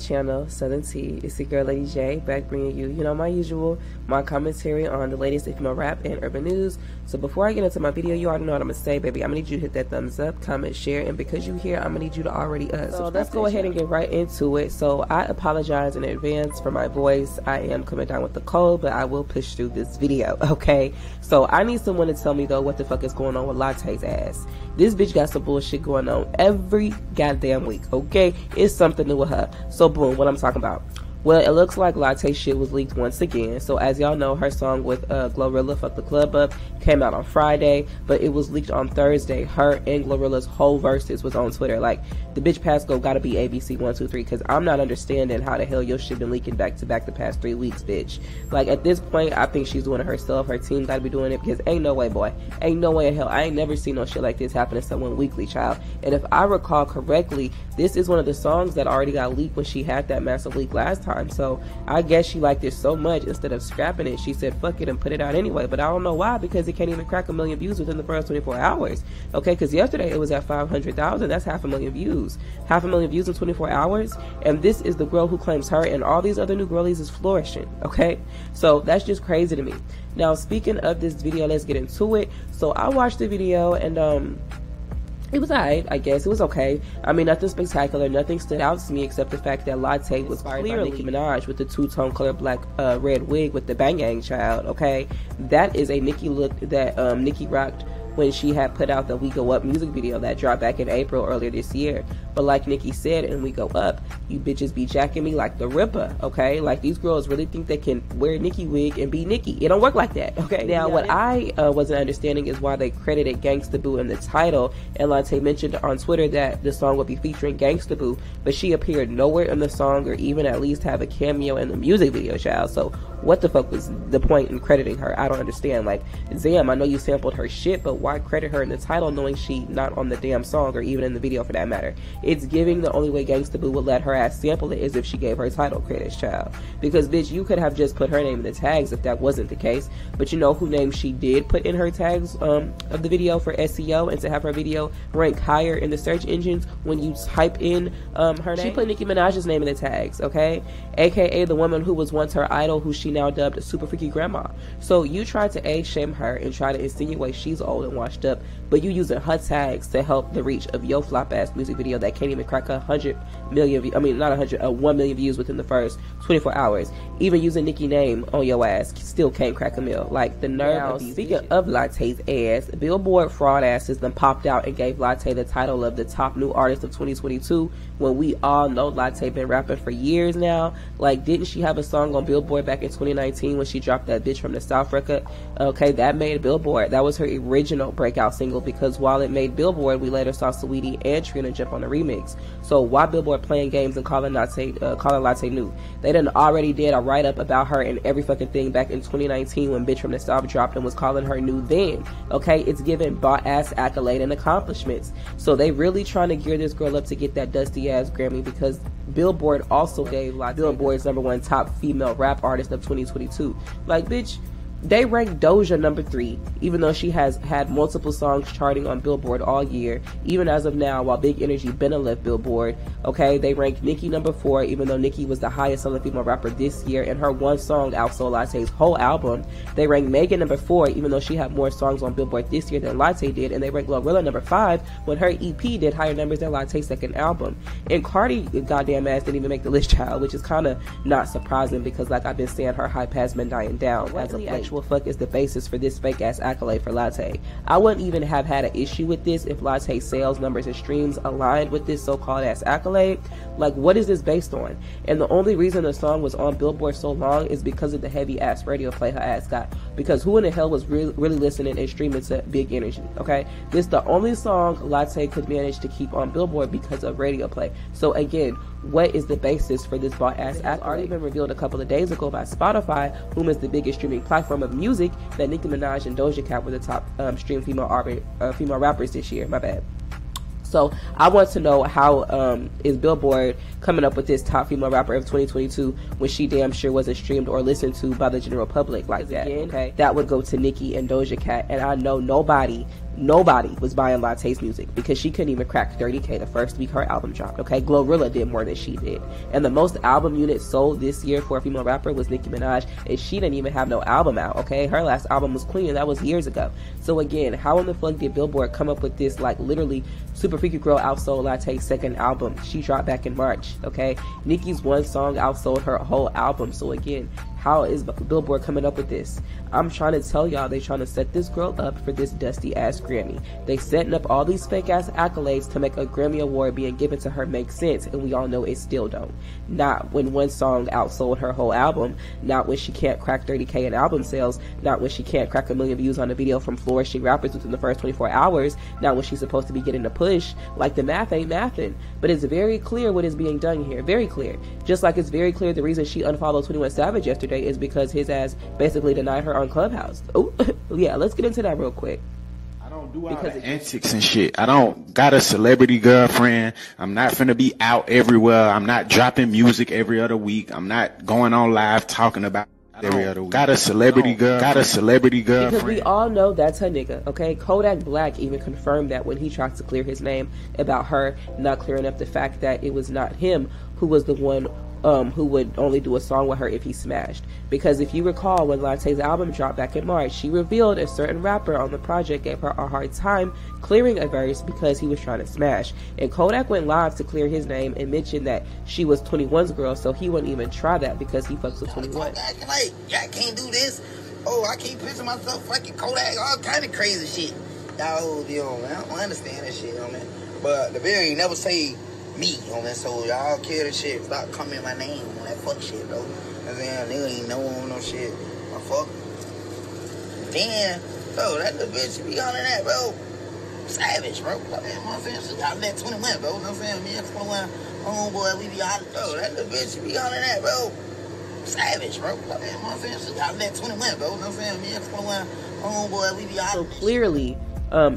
channel, Southern Tea. It's your girl Lady J, back bringing you, my usual, my commentary on the latest female rap and urban news. So before I get into my video, you already know what I'm gonna say, baby. I'm gonna need you to hit that thumbs up, comment, share, and because you're here, I'm gonna need you to already So let's go ahead and get right into it. So I apologize in advance for my voice. I am coming down with the cold, but I will push through this video, okay? So I need someone to tell me though what the fuck is going on with Latte's ass. This bitch got some bullshit going on every goddamn week, okay? It's something new with her. So boom, what I'm talking about. Well, it looks like Latte shit was leaked once again. So as y'all know, her song with Glorilla, Fuck the Club Up, came out on Friday, but it was leaked on Thursday. Her and Glorilla's whole verses was on Twitter. Like, the bitch past go gotta be ABC 123, because I'm not understanding how the hell your shit been leaking back to back the past 3 weeks, bitch. Like, at this point, I think she's doing it herself. Her team gotta be doing it, because ain't no way, boy. Ain't no way in hell. I ain't never seen no shit like this happen to someone weekly, child. And if I recall correctly, this is one of the songs that already got leaked when she had that massive leak last time. So I guess she liked it so much, instead of scrapping it, she said fuck it and put it out anyway. But I don't know why, because it can't even crack 1 million views within the first 24 hours. Okay, because yesterday it was at 500,000. That's 500,000 views. 500,000 views in 24 hours. And this is the girl who claims her and all these other new girlies is flourishing. Okay, so that's just crazy to me. Now, speaking of this video, let's get into it. So I watched the video and it was alright, I guess. It was okay. I mean, nothing spectacular. Nothing stood out to me except the fact that Latte was inspired by Nicki Minaj with the two-tone color black red wig with the bang gang child, okay? That is a Nicki look that Nicki rocked when she had put out the We Go Up music video that dropped back in April earlier this year. But like Nicki said in We Go Up, you bitches be jacking me like the Ripper, okay? Like, these girls really think they can wear Nicki wig and be Nicki. It don't work like that, okay? Now, what I wasn't understanding is why they credited Gangsta Boo in the title, and Latte mentioned on Twitter that the song would be featuring Gangsta Boo, but she appeared nowhere in the song or even at least have a cameo in the music video, child. So what the fuck was the point in crediting her? I don't understand. Like, damn, I know you sampled her shit, but why credit her in the title knowing she not on the damn song or even in the video for that matter? It's giving the only way Gangsta Boo would let her ass sample it is if she gave her title credits, child. Because bitch, you could have just put her name in the tags if that wasn't the case. But you know who name she did put in her tags of the video for SEO and to have her video rank higher in the search engines when you type in her name? She put Nicki Minaj's name in the tags, okay? AKA the woman who was once her idol, who she now dubbed Super Freaky Grandma. So you tried to shame her and try to insinuate she's old and washed up, but you using her tags to help the reach of your flop ass music video that can't even crack 100 million I mean, not 100, 1 million views within the first 24 hours. Even using Nicki name on your ass still can't crack a mil. Like, the nerve. Now, speaking of Latte's ass, Billboard fraud asses then popped out and gave Latte the title of the top new artist of 2022 when we all know Latte been rapping for years now. Like, didn't she have a song on Billboard back in 2019 when she dropped that Bitch from the South record? Okay, that made Billboard. That was her original breakout single, because while it made Billboard, we later saw Saweetie and Trina jump on the remix. So why Billboard playing games and calling Latte new? They done already did a write-up about her and every fucking thing back in 2019 when Bitch from the South dropped and was calling her new then. Okay, it's giving bought-ass accolade and accomplishments. So they really trying to gear this girl up to get that dusty-ass Grammy, because Billboard also gave Latte Billboard's #1 top female rap artist of 2022. Like, bitch, they ranked Doja #3, even though she has had multiple songs charting on Billboard all year, even as of now, while Big Energy been left Billboard. Okay, they ranked Nicki #4, even though Nicki was the highest selling female rapper this year, and her one song outsold Latte's whole album. They ranked Megan #4, even though she had more songs on Billboard this year than Latte did, and they ranked Glorilla #5 when her EP did higher numbers than Latte's second album. And Cardi, goddamn ass, didn't even make the list, child, which is kind of not surprising, because like I've been saying, her hype has been dying down as of late. What fuck is the basis for this fake ass accolade for Latte? I wouldn't even have had an issue with this if Latte's sales numbers and streams aligned with this so-called ass accolade. Like, what is this based on? And the only reason the song was on Billboard so long is because of the heavy ass radio play her ass got. Because who in the hell was really listening and streaming to Big Energy? Okay, this is the only song Latte could manage to keep on Billboard because of radio play. So again, what is the basis for this bought ass accolade? It's already been revealed a couple of days ago by Spotify, whom is the biggest streaming platform of music, that Nicki Minaj and Doja Cat were the top streamed female rappers this year. My bad. So I want to know how is Billboard coming up with this top female rapper of 2022 when she damn sure wasn't streamed or listened to by the general public like that. Okay, that would go to Nicki and Doja Cat, and I know nobody nobody was buying Latte's music because she couldn't even crack 30K the first week her album dropped, okay? Glorilla did more than she did. And the most album units sold this year for a female rapper was Nicki Minaj, and she didn't even have no album out, okay? Her last album was Queen, and that was years ago. So again, how in the fuck did Billboard come up with this, like, literally Super Freaky Girl outsold Latte's second album? She dropped back in March, okay? Nicki's one song outsold her whole album. So again, how is Billboard coming up with this? I'm trying to tell y'all, they trying to set this girl up for this dusty ass Grammy. They setting up all these fake ass accolades to make a Grammy award being given to her make sense, and we all know it still don't. Not when one song outsold her whole album, not when she can't crack 30K in album sales, not when she can't crack 1 million views on a video from flourishing rappers within the first 24 hours, not when she's supposed to be getting a push. Like, the math ain't mathing. But it's very clear what is being done here. Very clear. Just like it's very clear the reason she unfollowed 21 Savage yesterday is because his ass basically denied her on Clubhouse. Oh, yeah, let's get into that real quick. I don't do all the antics and shit. I don't got a celebrity girlfriend. I'm not finna be out everywhere. I'm not dropping music every other week. I'm not going on live talking about every other week. Got a celebrity girlfriend. Because we all know that's her nigga, okay? Kodak Black even confirmed that when he tried to clear his name about her not clearing up the fact that it was not him who was the one who would only do a song with her if he smashed. Because if you recall, when Latte's album dropped back in March, she revealed a certain rapper on the project gave her a hard time clearing a verse because he was trying to smash. And Kodak went live to clear his name and mentioned that she was 21's girl, so he wouldn't even try that because he fucks with 21. Acting like, I can't do this. Oh, I can't picture myself fucking Kodak, all kind of crazy shit. Y'all hold on, man. I don't understand that shit, man. But the very never say me, man. So y'all care that shit. Stop coming my name on that fuck shit, bro. I'm saying, nigga ain't no shit. My fuck. Then, bro, that little bitch be on that, bro. Savage, bro. You know what I'm saying? She got that 21, bro. You know what I'm saying? Me and 21, homeboy, we be out, bro. That little bitch be on that, bro. Savage, bro. You know what I'm saying? She got that 21, bro. You know what I'm saying? Me and 21, homeboy, we be out. So clearly,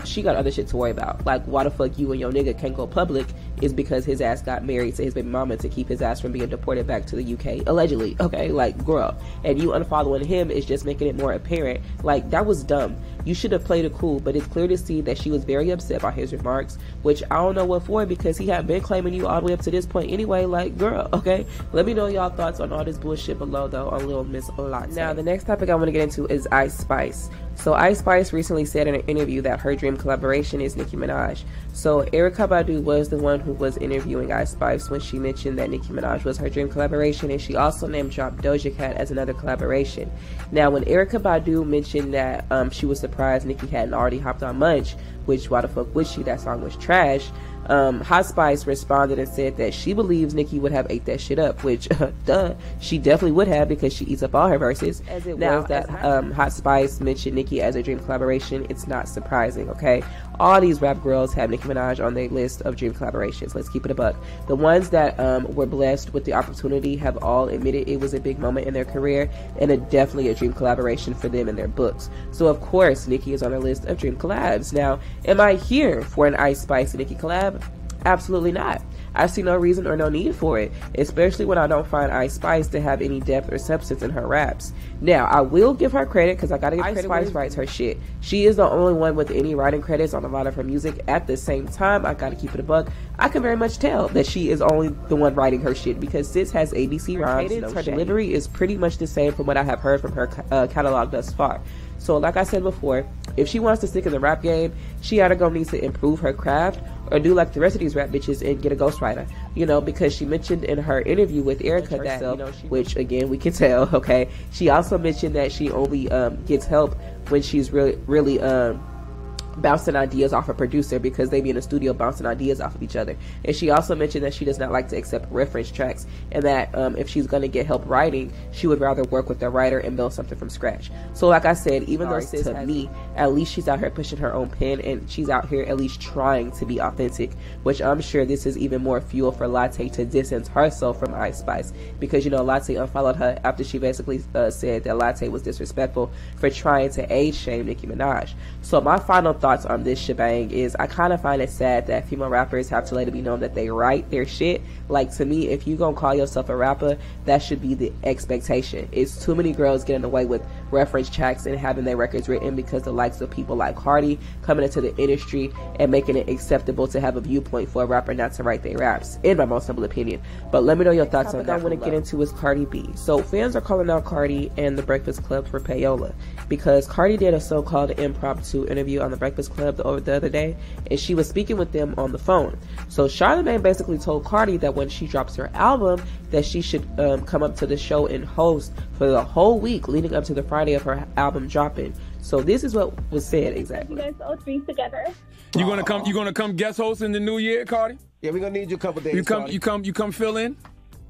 she got other shit to worry about. Like, why the fuck you and your nigga can't go public is because his ass got married to his baby mama to keep his ass from being deported back to the UK, allegedly, okay? Like, girl. And you unfollowing him is just making it more apparent. Like, that was dumb. You should have played it cool, but it's clear to see that she was very upset by his remarks, which I don't know what for, because he had been claiming you all the way up to this point anyway. Like, girl, okay? Let me know y'all thoughts on all this bullshit below, though, on Lil Miss Latte. Now, the next topic I want to get into is Ice Spice. So Ice Spice recently said in an interview that her dream collaboration is Nicki Minaj. So Erykah Badu was the one who was interviewing Ice Spice when she mentioned that Nicki Minaj was her dream collaboration, and she also name dropped Doja Cat as another collaboration. Now, when Erykah Badu mentioned that she was surprised Nicki hadn't already hopped on Munch, which why the fuck would she? That song was trash. Hot Spice responded and said that she believes Nicki would have ate that shit up, which, duh, she definitely would have because she eats up all her verses. As it now, was that Hot Spice mentioned Nicki as a dream collaboration, it's not surprising, okay? All these rap girls have Nicki Minaj on their list of dream collaborations. Let's keep it a buck. The ones that were blessed with the opportunity have all admitted it was a big moment in their career and definitely a dream collaboration for them in their books. So, of course, Nicki is on their list of dream collabs. Now, am I here for an Ice Spice and Nicki collab? Absolutely not. I see no reason or no need for it, especially when I don't find Ice Spice to have any depth or substance in her raps. Now, I will give her credit because I gotta give Ice Spice writes her shit. She is the only one with any writing credits on a lot of her music. At the same time, I gotta keep it a buck. I can very much tell that she is only the one writing her shit because sis has ABC rhymes. Her delivery is pretty much the same from what I have heard from her catalog thus far. So like I said before, if she wants to stick in the rap game, she either gonna need to improve her craft or do like the rest of these rap bitches and get a ghostwriter, you know, because she mentioned in her interview with Erykah that, you know, which again we can tell, okay, she also mentioned that she only gets help when she's really bouncing ideas off a producer because they be in the studio bouncing ideas off of each other. And she also mentioned that she does not like to accept reference tracks and that if she's going to get help writing, she would rather work with the writer and build something from scratch. So like I said, even though sis to me, at least she's out here pushing her own pen and she's out here at least trying to be authentic, which I'm sure this is even more fuel for Latte to distance herself from Ice Spice because, you know, Latte unfollowed her after she basically said that Latte was disrespectful for trying to age shame Nicki Minaj. So my final thoughts on this shebang is I kind of find it sad that female rappers have to let it be known that they write their shit. Like, to me, if you gonna call yourself a rapper, that should be the expectation. It's too many girls getting away with reference tracks and having their records written because the likes of people like Cardi coming into the industry and making it acceptable to have a viewpoint for a rapper not to write their raps, in my most humble opinion. But let me know your thoughts on that. I want to get into is Cardi B. So fans are calling out Cardi and the Breakfast Club for payola because Cardi did a so-called impromptu interview on the Breakfast Club the other day, and she was speaking with them on the phone. So Charlamagne basically told Cardi that when she drops her album that she should come up to the show and host for the whole week leading up to the Friday of her album dropping. So this is what was said exactly. You guys all three together. You gonna come guest host in the new year, Cardi? Yeah, we're gonna need you a couple days. You come fill in?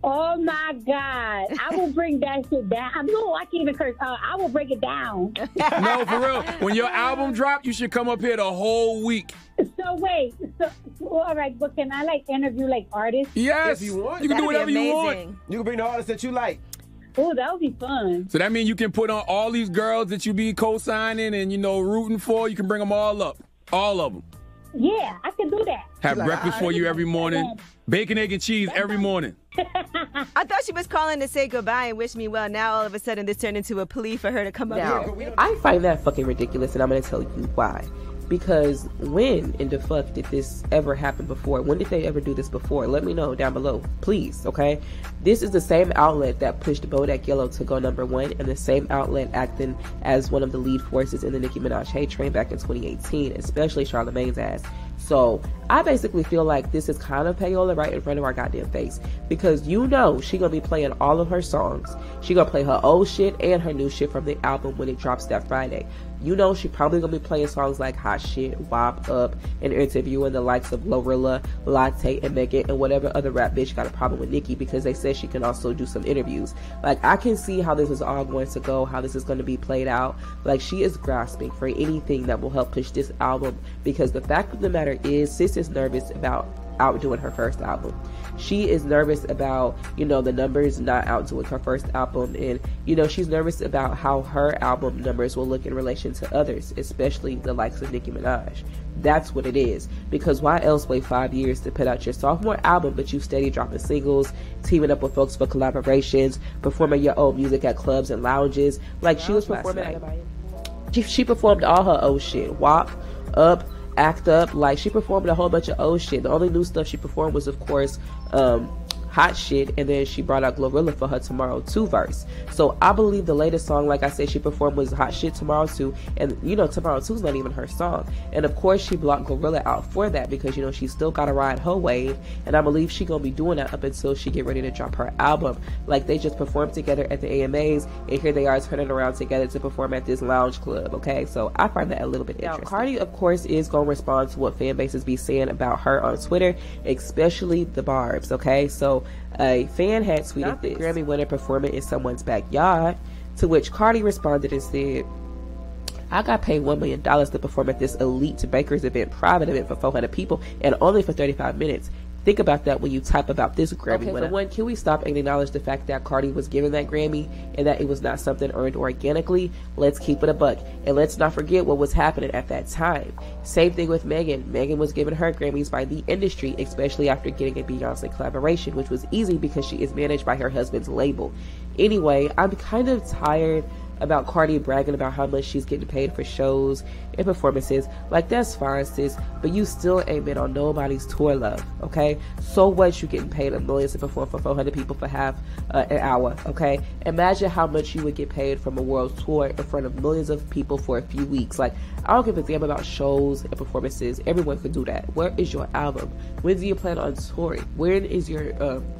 Oh my God. I will bring that shit down. I can't even curse. I will break it down. No, for real. When your album drop, you should come up here the whole week. So wait. All right, but can I interview artists? Yes. If you want. You can do whatever you want. You can bring the artists that you like. Oh, that would be fun. So that means you can put on all these girls that you be co-signing and, rooting for. You can bring them all up. All of them. Yeah, I can do that. Have breakfast for you every morning. Bacon, egg, and cheese every morning. I thought she was calling to say goodbye and wish me well. Now all of a sudden this turned into a plea for her to come up here. I find that fucking ridiculous, and I'm going to tell you why. Because when in the fuck did this ever happen before? When did they ever do this before? Let me know down below, please, okay? This is the same outlet that pushed Bodak Yellow to go #1, and the same outlet acting as one of the lead forces in the Nicki Minaj hate train back in 2018, especially Charlamagne's ass. So I basically feel like this is kind of payola right in front of our goddamn face, because she gonna be playing all of her songs. She gonna play her old shit and her new shit from the album when it drops that Friday. She probably gonna be playing songs like Hot Shit, Wop Up, and interviewing the likes of Glorilla, Latte, and Megan, and whatever other rap bitch got a problem with Nicki, because they said she can also do some interviews. I can see how this is all going to go, how this is going to be played out. She is grasping for anything that will help push this album, because the fact of the matter is, sis is nervous about outdoing her first album. She is nervous about, the numbers not outdoing her first album, and, she's nervous about how her album numbers will look in relation to others, especially the likes of Nicki Minaj. That's what it is. Because why else wait 5 years to put out your sophomore album, but you steady dropping singles, teaming up with folks for collaborations, performing your old music at clubs and lounges? She was performing. She performed all her old shit. Wop Up, Act Up. She performed a whole bunch of old shit. The only new stuff she performed was, of course, Hot Shit, and then she brought out Glorilla for her Tomorrow 2 verse. So I believe the latest song, like I said, she performed was Hot Shit Tomorrow 2, and Tomorrow 2 is not even her song. And of course she blocked Glorilla out for that, because she still gotta ride her wave, and I believe she gonna be doing that up until she get ready to drop her album. They just performed together at the AMAs, and here they are turning around together to perform at this lounge club, okay? So I find that a little bit interesting. Now, Cardi, of course, is gonna respond to what fan bases be saying about her on Twitter, especially the Barbs, okay? So a fan had tweeted this: Grammy winner performing in someone's backyard, to which Cardi responded and said, I got paid $1 million to perform at this elite Baker's event, private event for 400 people, and only for 35 minutes. Think about that when you type about this Grammy winner. For one, can we stop and acknowledge the fact that Cardi was given that Grammy and that it was not something earned organically? Let's keep it a buck. And let's not forget what was happening at that time. Same thing with Megan. Megan was given her Grammys by the industry, especially after getting a Beyonce collaboration, which was easy because she is managed by her husband's label. Anyway, I'm kind of tired about Cardi bragging about how much she's getting paid for shows and performances. That's fine, sis, but you still ain't been on nobody's tour, love, okay? So what, you getting paid $1 million to perform for 400 people for half an hour, okay? Imagine how much you would get paid from a world tour in front of millions of people for a few weeks. I don't give a damn about shows and performances. Everyone can do that. Where is your album? When do you plan on touring? When is your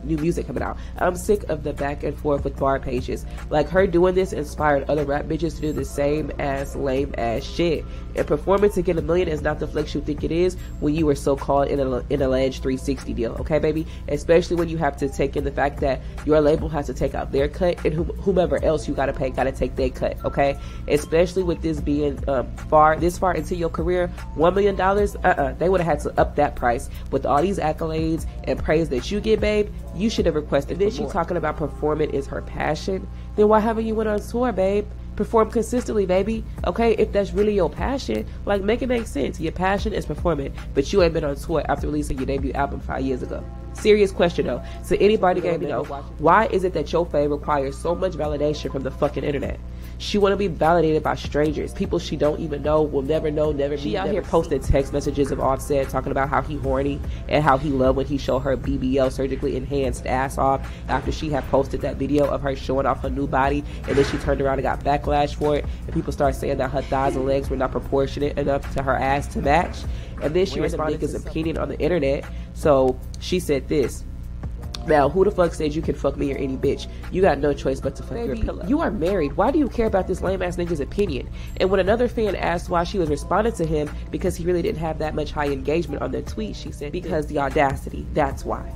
new music coming out? I'm sick of the back and forth with bar pages. Her doing this inspired other rap bitches to do the same ass lame ass shit. And performing to get $1 million is not the flex you think it is when you were so-called in an alleged 360 deal, okay, baby? Especially when you have to take in the fact that your label has to take out their cut, and whomever else you gotta pay gotta take their cut, okay? Especially with this being this far into your career, $1 million, they would have had to up that price. With all these accolades and praise that you get, babe, you should have requested this. She talking about performing is her passion, then why haven't you went on tour, babe? Perform consistently, baby. Okay, if that's really your passion, make it make sense. Your passion is performing, but you ain't been on tour after releasing your debut album 5 years ago. Serious question though. So anybody game, you know, why is it that your fame requires so much validation from the fucking internet? She want to be validated by strangers, people she don't even know, will never know, never meet. She out here posting text messages of Offset talking about how he horny and how he loved when he showed her BBL surgically enhanced ass off after she had posted that video of her showing off her new body, and then she turned around and got backlash for it, and people started saying that her thighs and legs were not proportionate enough to her ass to match. And then she responded to his opinion on the internet. So she said this: now, who the fuck said you can fuck me or any bitch? You got no choice but to fuck your pillow. You are married. Why do you care about this lame ass nigga's opinion? And when another fan asked why she was responding to him because he really didn't have that much high engagement on their tweet, she said, because the audacity, that's why.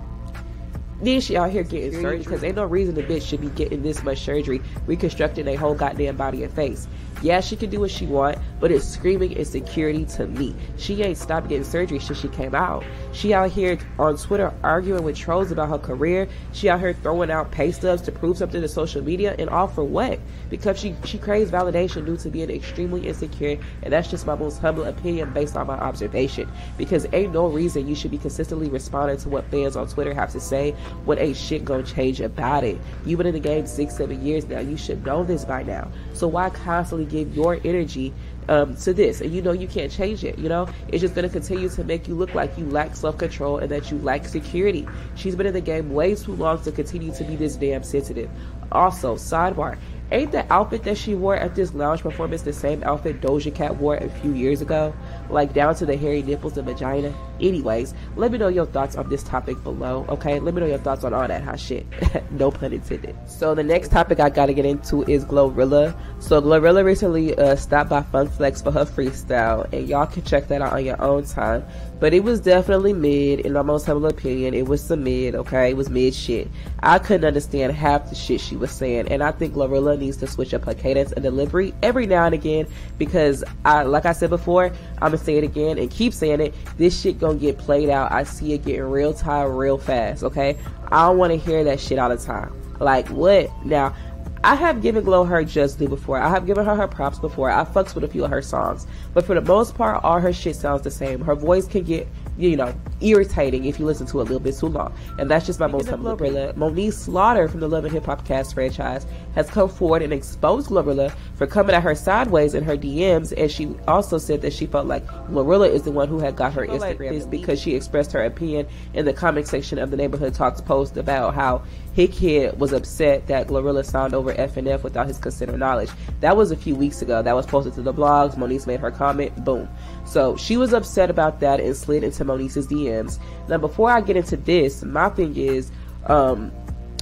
Then she out here getting surgery, because ain't no reason the bitch should be getting this much surgery, reconstructing a whole goddamn body and face. Yeah, she can do what she want, but it's screaming insecurity to me. She ain't stopped getting surgery since she came out. She out here on Twitter arguing with trolls about her career. She out here throwing out pay stubs to prove something to social media, and all for what? Because she craves validation due to being extremely insecure, and that's just my most humble opinion based on my observation. Because ain't no reason you should be consistently responding to what fans on Twitter have to say when ain't shit gonna change about it. You've been in the game 6-7 years now. You should know this by now. So why constantly give your energy to this? And you know you can't change it. You know, it's just going to continue to make you look like you lack self-control and that you lack security. She's been in the game way too long to continue to be this damn sensitive. Also, sidebar, ain't the outfit that she wore at this lounge performance the same outfit Doja Cat wore a few years ago? Like down to the hairy nipples and vagina? Anyways, let me know your thoughts on this topic below, okay? Let me know your thoughts on all that hot shit. No pun intended. So the next topic I gotta get into is Glorilla. So Glorilla recently stopped by Funk Flex for her freestyle, and y'all can check that out on your own time. But it was definitely mid, in my most humble opinion. It was some mid, okay? It was mid shit. I couldn't understand half the shit she was saying, and I think Glorilla needs to switch up her cadence and delivery every now and again, because like I said before, I'm gonna say it again and keep saying it, this shit gonna get played out. I see it getting real tired real fast, okay? I don't want to hear that shit all the time. Like, what? Now, I have given Glow her justly before. I have given her props before. I fucks with a few of her songs. But for the most part, all her shit sounds the same. Her voice can get, you know, irritating if you listen to it a little bit too long. And that's just my most humble opinion. Monique Slaughter from the Love and Hip Hop Cast franchise has come forward and exposed Glorilla for coming at her sideways in her DMs. And she also said that she felt like Glorilla is the one who had got her Instagram is because she expressed her opinion in the comment section of the Neighborhood Talks post about how Hit Kid was upset that Glorilla signed over FNF without his consent or knowledge. That was a few weeks ago. That was posted to the blogs. Monique made her comment. Boom. So she was upset about that and slid into Monique's DMs. Now, before I get into this, my thing is,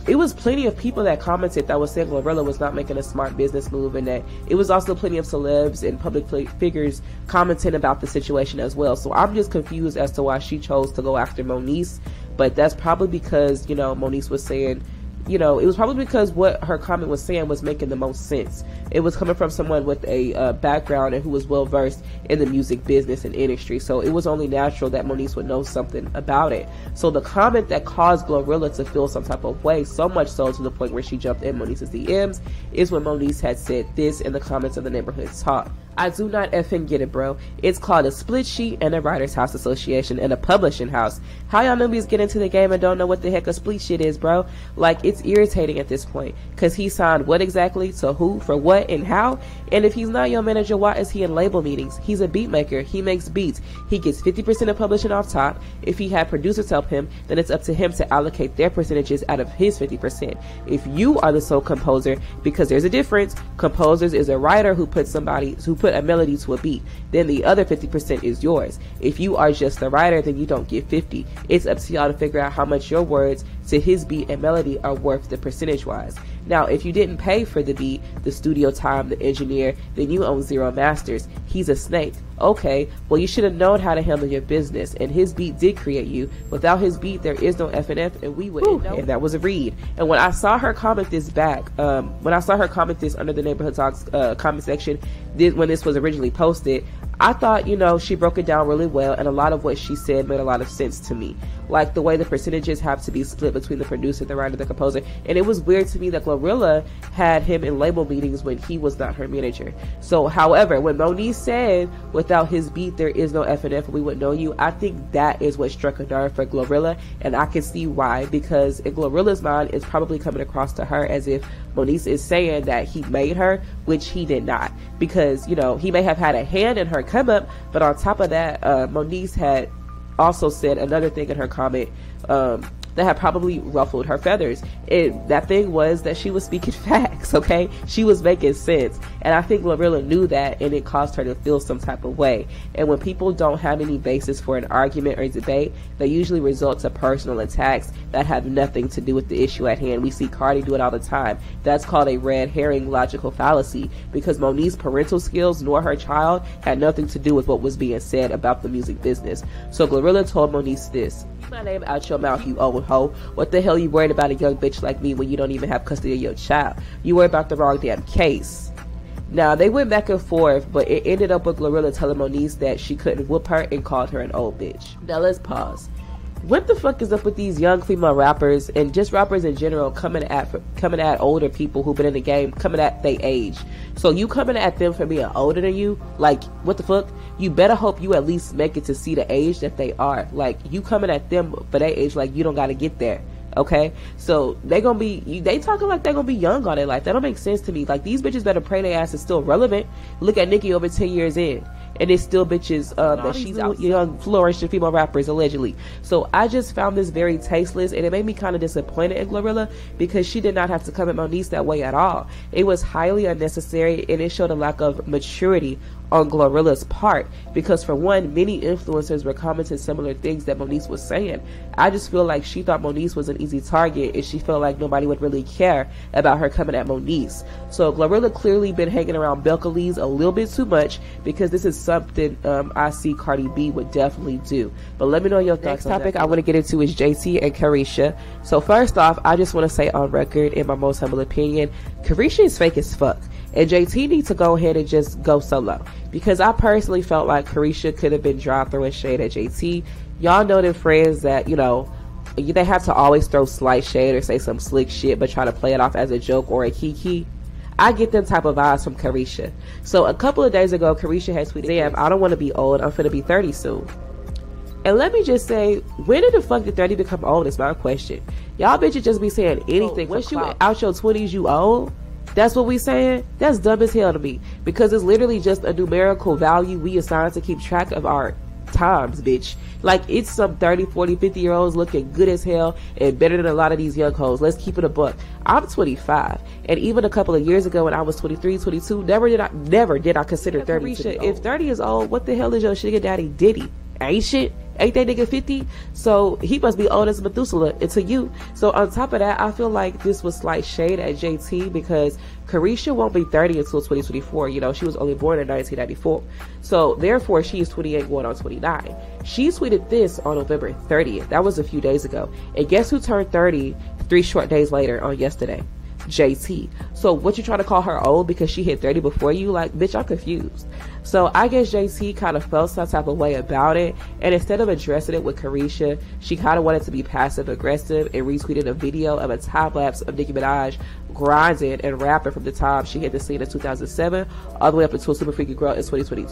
it was plenty of people that commented that was saying Glorilla was not making a smart business move, and that it was also plenty of celebs and public figures commenting about the situation as well. So I'm just confused as to why she chose to go after Monique. But that's probably because, you know, Monique was saying, you know, it was probably because what her comment was saying was making the most sense. It was coming from someone with a background and who was well versed in the music business and industry. So it was only natural that Monique would know something about it. So the comment that caused Glorilla to feel some type of way, so much so to the point where she jumped in Monique's DMs, is when Monique had said this in the comments of the Neighborhood Talk. I do not effing get it, bro. It's called a split sheet and a Writers House Association and a publishing house. How y'all newbies get into the game and don't know what the heck a split sheet is, bro? Like, it's irritating at this point. Because he signed what exactly, to who, for what, and how? And if he's not your manager, why is he in label meetings? He's a beat maker. He makes beats. He gets 50% of publishing off top. If he had producers help him, then it's up to him to allocate their percentages out of his 50%. If you are the sole composer, because there's a difference, composers is a writer who put a melody to a beat, then the other 50% is yours. If you are just the writer, then you don't get 50. It's up to y'all to figure out how much your words to his beat and melody are worth the percentage wise. Now, if you didn't pay for the beat, the studio time, the engineer, then you own zero masters. He's a snake. Okay, well, you should have known how to handle your business, and his beat did create you. Without his beat, there is no FNF, and we wouldn't know. And that was a read. And when I saw her comment this back, when I saw her comment this under the Neighborhood Talks comment section, when this was originally posted, I thought, you know, she broke it down really well, and a lot of what she said made a lot of sense to me. like the way the percentages have to be split between the producer, the writer, the composer. And it was weird to me that Glorilla had him in label meetings when he was not her manager. So, however, when Moniece said, without his beat, there is no FNF and we wouldn't know you, I think that is what struck a nerve for Glorilla, and I can see why, because in Glorilla's mind, it's probably coming across to her as if Moniece is saying that he made her, which he did not, because, you know, he may have had a hand in her come up, but on top of that, Moniece had also said another thing in her comment that had probably ruffled her feathers. That thing was that she was speaking facts, okay? She was making sense. And I think Glorilla knew that, and it caused her to feel some type of way. And when people don't have any basis for an argument or debate, they usually result to personal attacks that have nothing to do with the issue at hand. We see Cardi do it all the time. That's called a red herring logical fallacy, because Moniece's parental skills nor her child had nothing to do with what was being said about the music business. So Glorilla told Moniece this: "Keep my name out your mouth, you old hoe. What the hell you worried about a young bitch like me when you don't even have custody of your child? You worry about the wrong damn case." Now, they went back and forth, but it ended up with Glorilla telling Moniece that she couldn't whoop her and called her an old bitch. Now, let's pause. What the fuck is up with these young female rappers and just rappers in general coming at older people who've been in the game, coming at their age? So you coming at them for being older than you? Like, what the fuck? You better hope you at least make it to see the age that they are. Like, you coming at them for their age, like you don't gotta get there. Okay, so they talking like they're gonna be young all their life. That don't make sense to me. Like, these bitches better pray their ass is still relevant. Look at Nicki over 10 years in, and it's still bitches that she's out young flourishing female rappers allegedly. So I just found this very tasteless, and it made me kind of disappointed in Glorilla, because she did not have to come at Moniece that way at all. It was highly unnecessary, and it showed a lack of maturity on Glorilla's part, because for one, many influencers were commenting similar things that Moniece was saying. I just feel like she thought Moniece was an easy target, and she felt like nobody would really care about her coming at Moniece. So Glorilla clearly been hanging around Belcalis a little bit too much, because this is something I see Cardi B would definitely do. But let me know your thoughts. Next topic I want to get into is JT and Caresha. So first off, I just want to say on record, in my most humble opinion, Caresha is fake as fuck. And JT needs to go ahead and just go solo, because I personally felt like Caresha could have been dropped throwing shade at JT. Y'all know them friends that, you know, they have to always throw slight shade or say some slick shit but try to play it off as a joke or a kiki. I get them type of vibes from Caresha. So a couple of days ago, Caresha had tweeted, "Damn, I don't want to be old. I'm finna be 30 soon." And let me just say, when did the fuck did 30 become old is my question. Y'all bitches just be saying anything. Once you out your 20s, you old? That's what we saying? That's dumb as hell to me, because it's literally just a numerical value we assign to keep track of our times, bitch. Like, it's some 30, 40, 50 year olds looking good as hell and better than a lot of these young hoes. Let's keep it a buck. I'm 25, and even a couple of years ago when I was 23, 22, never did I consider 30 to be old. If 30 is old, what the hell is your sugar daddy Diddy? Ain't shit. Ain't that nigga 50? So he must be old as Methuselah to you. So on top of that, I feel like this was slight shade at JT, because Caresha won't be 30 until 2024. You know, she was only born in 1994. So therefore, she's 28 going on 29. She tweeted this on November 30th. That was a few days ago. And guess who turned 30 3 short days later on yesterday? JT. So what, you trying to call her old because she hit 30 before you? Like, bitch, I'm confused. So I guess JT kind of felt some type of way about it, and instead of addressing it with Caresha, she kind of wanted to be passive aggressive and retweeted a video of a time lapse of Nicki Minaj grinding and rapping from the time she hit the scene in 2007 all the way up until Super Freaky Girl in 2022.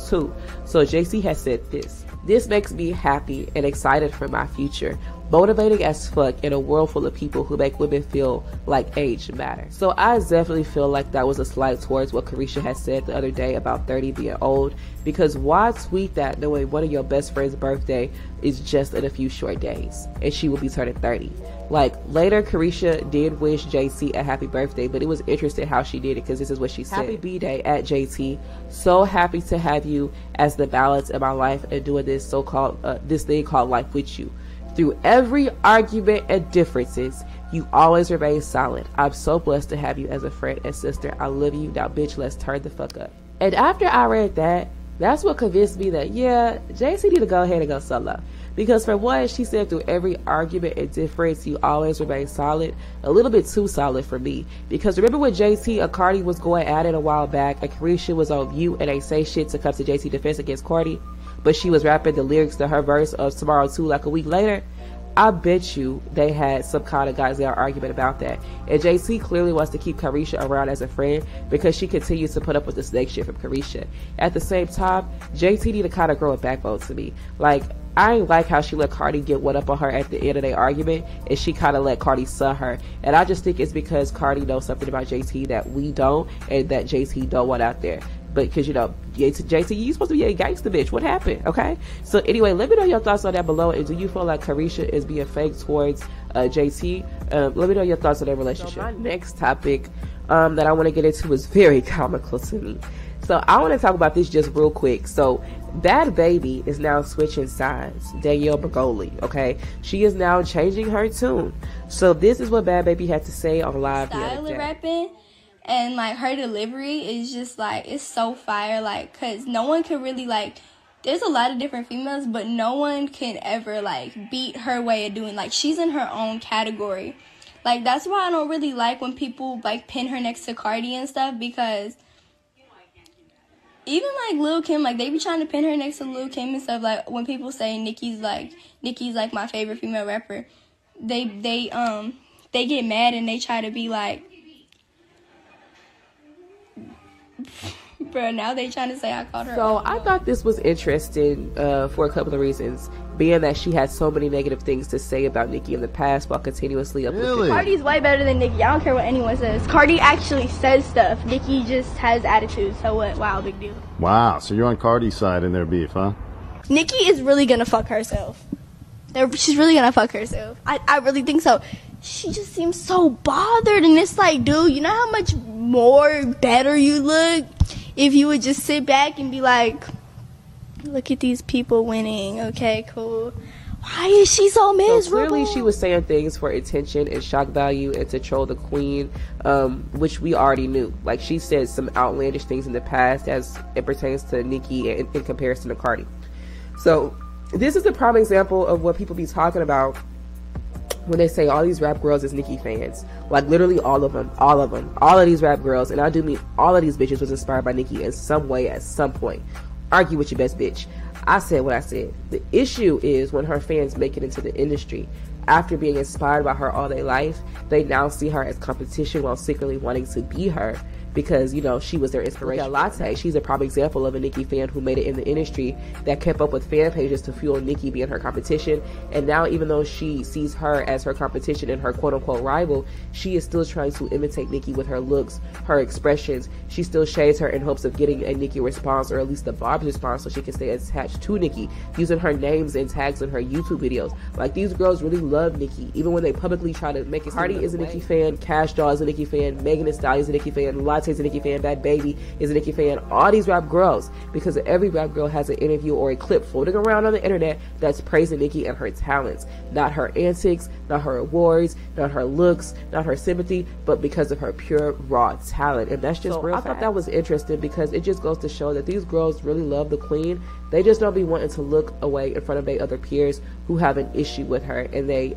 So JT has said this makes me happy and excited for my future. Motivating as fuck in a world full of people who make women feel like age matters. So I definitely feel like that was a slight towards what Caresha had said the other day about 30 being old, because why tweet that knowing one of your best friend's birthday is just in a few short days and she will be turning 30? Like, later Caresha did wish JT a happy birthday, but it was interesting how she did it, because this is what she said. Happy B-Day at JT. So happy to have you as the balance in my life and doing this so-called this thing called life with you. Through every argument and differences, you always remain solid. I'm so blessed to have you as a friend and sister. I love you. Now, bitch, let's turn the fuck up. And after I read that, that's what convinced me that, yeah, JT need to go ahead and go solo. Because for one, she said through every argument and difference, you always remain solid. A little bit too solid for me. Because remember when JT and Cardi was going at it a while back, and Caresha was on mute and they say shit to come to JT's defense against Cardi, but she was rapping the lyrics to her verse of Tomorrow 2 like a week later? I bet you they had some kind of goddamn argument about that. And JT clearly wants to keep Caresha around as a friend because she continues to put up with the snake shit from Caresha. At the same time, JT need to kind of grow a backbone to me. Like, I ain't like how she let Cardi get one up on her at the end of their argument, and she kind of let Cardi sue her. And I just think it's because Cardi knows something about JT that we don't, and that JT don't want out there. But because, you know, JT, you supposed to be a gangster bitch. What happened? Okay? So anyway, let me know your thoughts on that below. And do you feel like Caresha is being fake towards JT? Let me know your thoughts on their relationship. So my next topic that I want to get into is very comical to me. So I want to talk about this just real quick. So Bad Baby is now switching sides. Danielle Bregoli, okay? She is now changing her tune. So this is what Bad Baby had to say on live the other day. Rapping. And, like, her delivery is just, like, it's so fire, like, because no one can really, like, there's a lot of different females, but no one can ever, like, beat her way of doing, like, she's in her own category. Like, that's why I don't really like when people, like, pin her next to Cardi and stuff, because even, like, Lil' Kim, like, they be trying to pin her next to Lil' Kim and stuff, like, when people say Nicki's, like, my favorite female rapper, they get mad and they try to be, like, bro, now they trying to say I called her. So I thought this was interesting for a couple of reasons, being that she had so many negative things to say about Nicki in the past while continuously uplifting. Cardi's way better than Nicki. I don't care what anyone says. Cardi actually says stuff. Nicki just has attitude. So what? Wow, big deal. Wow, so you're on Cardi's side in their beef, huh? Nicki is really gonna fuck herself. She's really gonna fuck herself. I really think so. She just seems so bothered, and it's like, dude, you know how much more better you look if you would just sit back and be like, look at these people winning, okay, cool. Why is she so miserable? So clearly she was saying things for attention and shock value and to troll the queen, which we already knew. Like, she said some outlandish things in the past as it pertains to Nicki in comparison to Cardi. So this is a prime example of what people be talking about when they say all these rap girls is Nicki fans. Like, literally all of them. All of these rap girls, and I do mean all of these bitches, was inspired by Nicki in some way at some point. Argue with your best bitch. I said what I said. The issue is when her fans make it into the industry. After being inspired by her all their life, they now see her as competition while secretly wanting to be her because, you know, she was their inspiration. Latte, she's a prime example of a Nicki fan who made it in the industry that kept up with fan pages to fuel Nicki being her competition. And now, even though she sees her as her competition and her quote-unquote rival, she is still trying to imitate Nicki with her looks, her expressions. She still shades her in hopes of getting a Nicki response, or at least the Barb's response, so she can stay attached to Nicki, using her names and tags in her YouTube videos. Like, these girls really love Nicki, even when they publicly try to make it. Cardi is a Nicki fan, Cash Doll is a Nicki fan, Megan Thee Stallion is a Nicki fan, Latte is a Nicki fan, Bad Baby is a Nicki fan. All these rap girls, because every rap girl has an interview or a clip floating around on the internet that's praising Nicki and her talents, not her antics, not her awards, not her looks, not her sympathy, but because of her pure raw talent. And that's just real. I thought that was interesting because it just goes to show that these girls really love the queen. They just don't be wanting to look away in front of their other peers who have an issue with her, and they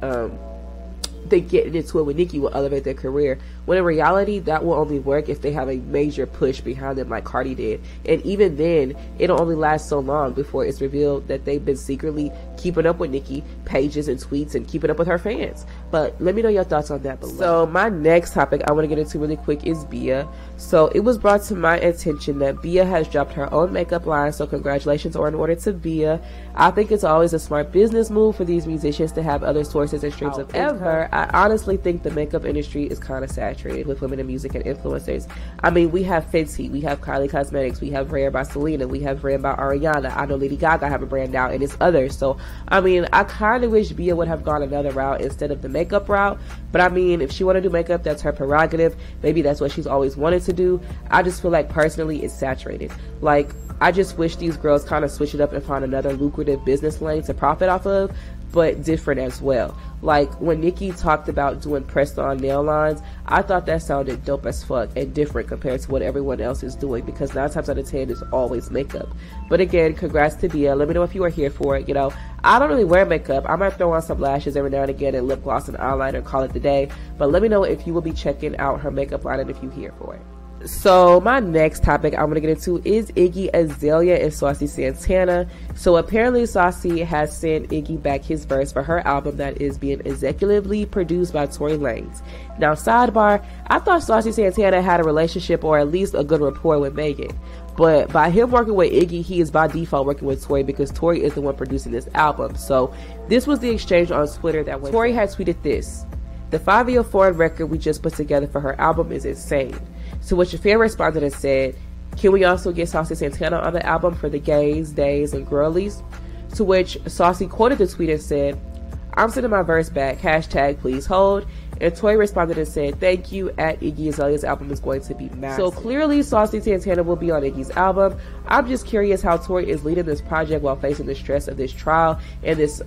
get into it with Nicki will elevate their career, when in reality that will only work if they have a major push behind them like Cardi did. And even then, it'll only last so long before it's revealed that they've been secretly keeping up with Nicki pages and tweets and keeping up with her fans. But let me know your thoughts on that below. So my next topic I want to get into really quick is Bia. So it was brought to my attention that Bia has dropped her own makeup line, so congratulations are in order to Bia. I think it's always a smart business move for these musicians to have other sources and streams of income. I honestly think the makeup industry is kind of saturated with women in music and influencers. I mean, we have Fenty, we have Kylie Cosmetics, we have Rare by Selena, we have Rare by Ariana. I know Lady Gaga have a brand now, and it's others. So, I mean, I kind of wish Bia would have gone another route instead of the makeup route. But I mean, if she want to do makeup, that's her prerogative. Maybe that's what she's always wanted to do. I just feel like personally it's saturated. Like, I just wish these girls kind of switch it up and find another lucrative business lane to profit off of, but different as well. Like, when Nicki talked about doing press-on nail lines, I thought that sounded dope as fuck and different compared to what everyone else is doing, because 9 times out of 10 it's always makeup. But again, congrats to Bia. Let me know if you are here for it. You know, I don't really wear makeup. I might throw on some lashes every now and again and lip gloss and eyeliner and call it the day. But let me know if you will be checking out her makeup line and if you're here for it. So my next topic I'm going to get into is Iggy Azalea and Saucy Santana. So apparently Saucy has sent Iggy back his verse for her album that is being executively produced by Tory Lanez. Now sidebar, I thought Saucy Santana had a relationship or at least a good rapport with Megan. But by him working with Iggy, he is by default working with Tory because Tory is the one producing this album. So this was the exchange on Twitter that when Tory had tweeted this: "The 5-year foreign record we just put together for her album is insane." To which a fan responded and said, "Can we also get Saucy Santana on the album for the gays, days, and girlies?" To which Saucy quoted the tweet and said, "I'm sending my verse back, hashtag please hold." And Tory responded and said, "Thank you, at Iggy Azalea's album is going to be massive." So clearly Saucy Santana will be on Iggy's album. I'm just curious how Tory is leading this project while facing the stress of this trial and this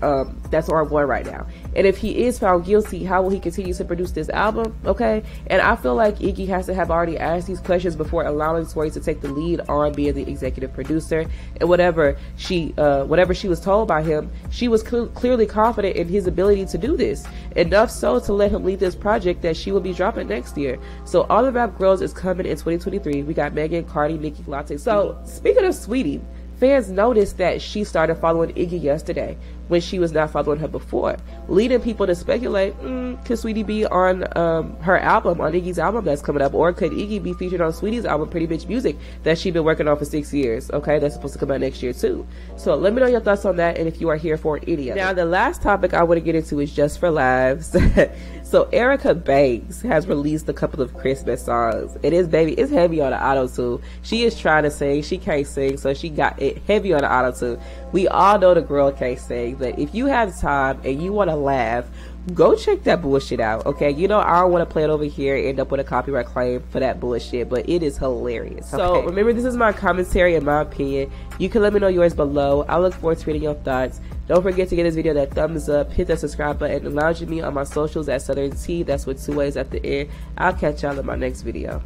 that's ongoing right now. And if he is found guilty, how will he continue to produce this album? Okay. And I feel like Iggy has to have already asked these questions before allowing Tory to take the lead on being the executive producer. And whatever she was told by him, she was clearly confident in his ability to do this. Enough so to let him lead this project that she will be dropping next year. So All the Rap Girls is coming in 2023. We got Megan, Cardi, Nicki, Latte. So speaking of Sweetie, fans noticed that she started following Iggy yesterday when she was not following her before, leading people to speculate, could Sweetie be on her album, on Iggy's album that's coming up, or could Iggy be featured on Sweetie's album, Pretty Bitch Music, that she's been working on for 6 years, okay, that's supposed to come out next year too. So let me know your thoughts on that and if you are here for any of it. Now the last topic I want to get into is Just for Laughs. So Erica Banks has released a couple of Christmas songs. It is, baby, it's heavy on the auto-tune. She is trying to sing, she can't sing, so she got it heavy on the auto-tune. We all know the girl can't sing, but if you have time and you want to laugh, go check that bullshit out, okay? You know, I don't want to play it over here and end up with a copyright claim for that bullshit, but it is hilarious. Okay? So remember, this is my commentary and my opinion. You can let me know yours below. I look forward to reading your thoughts. Don't forget to give this video that thumbs up, hit that subscribe button, and lounge me on my socials at Southern T. That's with 2 ways at the end. I'll catch y'all in my next video.